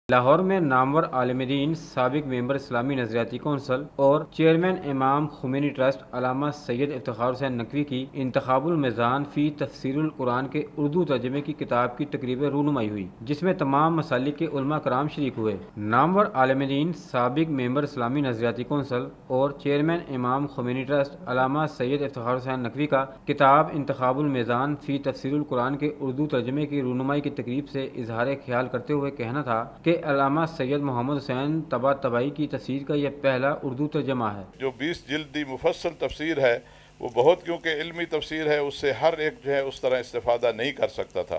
لاہور میں نامور عالم دین سابق ممبر اسلامی نظریاتی کونسل اور چیئرمین امام خمینی ٹرسٹ علامہ سید افتخار حسین نقوی کی انتخاب المیزان فی تفسیر القرآن کے اردو ترجمے کی کتاب کی تقریب رونمائی ہوئی، جس میں تمام مسالک کے علماء کرام شریک ہوئے۔ نامور عالم دین سابق ممبر اسلامی نظریاتی کونسل اور چیئرمین امام خمینی ٹرسٹ علامہ سید افتخار حسین نقوی کا کتاب انتخاب المیزان فی تفسیر القرآن کے اردو ترجمے کی رونمائی کی تقریب سے اظہار خیال کرتے ہوئے کہنا تھا کہ علامہ سید محمد حسین طباطبائی کی تفسیر کا یہ پہلا اردو ترجمہ ہے۔ جو 20 جلدی مفصل تفسیر ہے وہ بہت، کیونکہ علمی تفسیر ہے، اس سے ہر ایک جو ہے اس طرح استفادہ نہیں کر سکتا تھا،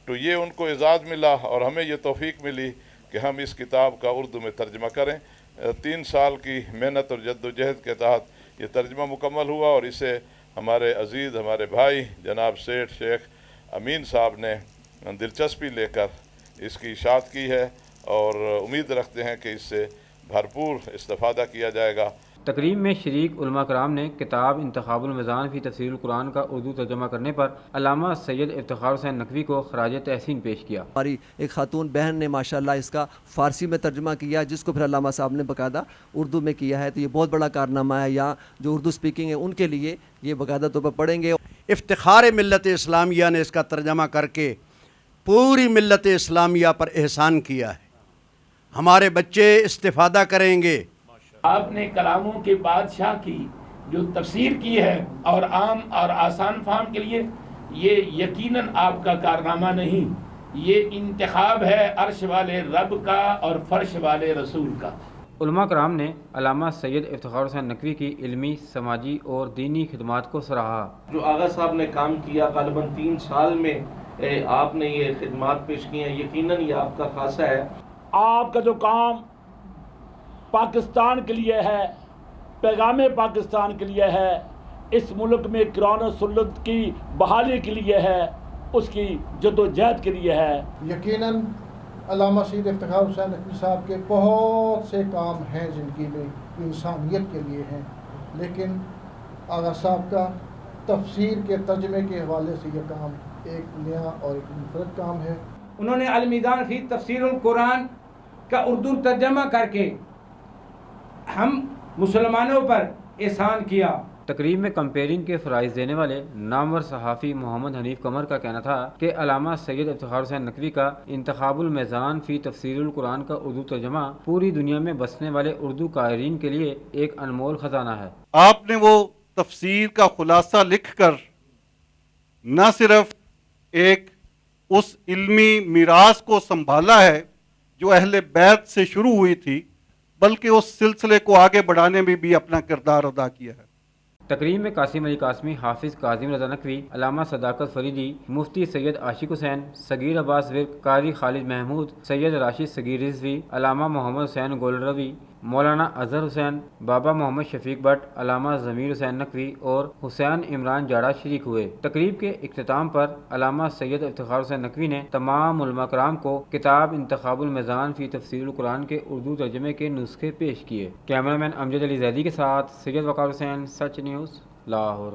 تو یہ ان کو اعزاز ملا اور ہمیں یہ توفیق ملی کہ ہم اس کتاب کا اردو میں ترجمہ کریں۔ 3 سال کی محنت اور جد و جہد کے تحت یہ ترجمہ مکمل ہوا اور اسے ہمارے عزیز، ہمارے بھائی جناب سیٹھ شیخ امین صاحب نے دلچسپی لے کر اس کی اشاعت کی ہے اور امید رکھتے ہیں کہ اس سے بھرپور استفادہ کیا جائے گا۔ تقریب میں شریک علماء کرام نے کتاب انتخاب المیزان فی تفسیر القرآن کا اردو ترجمہ کرنے پر علامہ سید افتخار حسین نقوی کو خراج تحسین پیش کیا۔ ہماری ایک خاتون بہن نے ماشاءاللہ اس کا فارسی میں ترجمہ کیا، جس کو پھر علامہ صاحب نے باقاعدہ اردو میں کیا ہے، تو یہ بہت بڑا کارنامہ ہے۔ یہاں جو اردو سپیکنگ ہے ان کے لیے یہ باقاعدہ طور پر پڑھیں گے۔ افتخار ملت اسلامیہ نے اس کا ترجمہ کر کے پوری ملت اسلامیہ پر احسان کیا ہے۔ ہمارے بچے استفادہ کریں گے۔ آپ نے کلاموں کے بادشاہ کی جو تفسیر کی ہے اور عام اور آسان فہم کے لیے، یہ یقیناً آپ کا کارنامہ نہیں، یہ انتخاب ہے عرش والے رب کا اور فرش والے رسول کا۔ علماء کرام نے علامہ سید افتخار حسین نقوی کی علمی، سماجی اور دینی خدمات کو سراہا۔ جو آغا صاحب نے کام کیا غالباً 3 سال میں آپ نے یہ خدمات پیش کی ہیں، یقیناً یہ آپ کا خاصہ ہے۔ آپ کا جو کام پاکستان کے لیے ہے، پیغام پاکستان کے لیے ہے، اس ملک میں قرآن و سنت کی بحالی کے لیے ہے، اس کی جد و جہد کے لیے ہے۔ یقیناً علامہ سید افتخار حسین نقوی صاحب کے بہت سے کام ہیں زندگی میں انسانیت کے لیے ہیں، لیکن آغا صاحب کا تفسیر کے ترجمے کے حوالے سے یہ کام ایک نیا اور ایک منفرد کام ہے۔ انہوں نے المیزان فی تفسیر القرآن کا اردو ترجمہ کر کے ہم مسلمانوں پر احسان کیا۔ تقریب میں کمپیئرنگ کے فرائض دینے والے نامور صحافی محمد حنیف قمر کا کہنا تھا کہ علامہ سید افتخار حسین نقوی کا انتخاب المیزان فی تفسیر القرآن کا اردو ترجمہ پوری دنیا میں بسنے والے اردو قارئین کے لیے ایک انمول خزانہ ہے۔ آپ نے وہ تفسیر کا خلاصہ لکھ کر نہ صرف ایک اس علمی میراث کو سنبھالا ہے جو اہل بیت سے شروع ہوئی تھی، بلکہ اس سلسلے کو آگے بڑھانے میں بھی اپنا کردار ادا کیا ہے۔ تقریب میں قاسم علی قاسمی، حافظ کاظم رضا نقوی، علامہ صداقت فریدی، مفتی سید عاشق حسین، صغیر عباس ورک، قاری خالد محمود، سید راشد صغیر رضوی، علامہ محمد حسین گولروی، مولانا اظہر حسین، بابا محمد شفیق بٹ، علامہ ضمیر حسین نقوی اور حسین عمران جاڑا شریک ہوئے۔ تقریب کے اختتام پر علامہ سید افتخار حسین نقوی نے تمام علماء کرام کو کتاب انتخاب المیزان فی تفسیر القرآن کے اردو ترجمے کے نسخے پیش کیے۔ کیمرہ مین امجد علی زیدی کے ساتھ سید وقار حسین، سچ نیوز، لاہور۔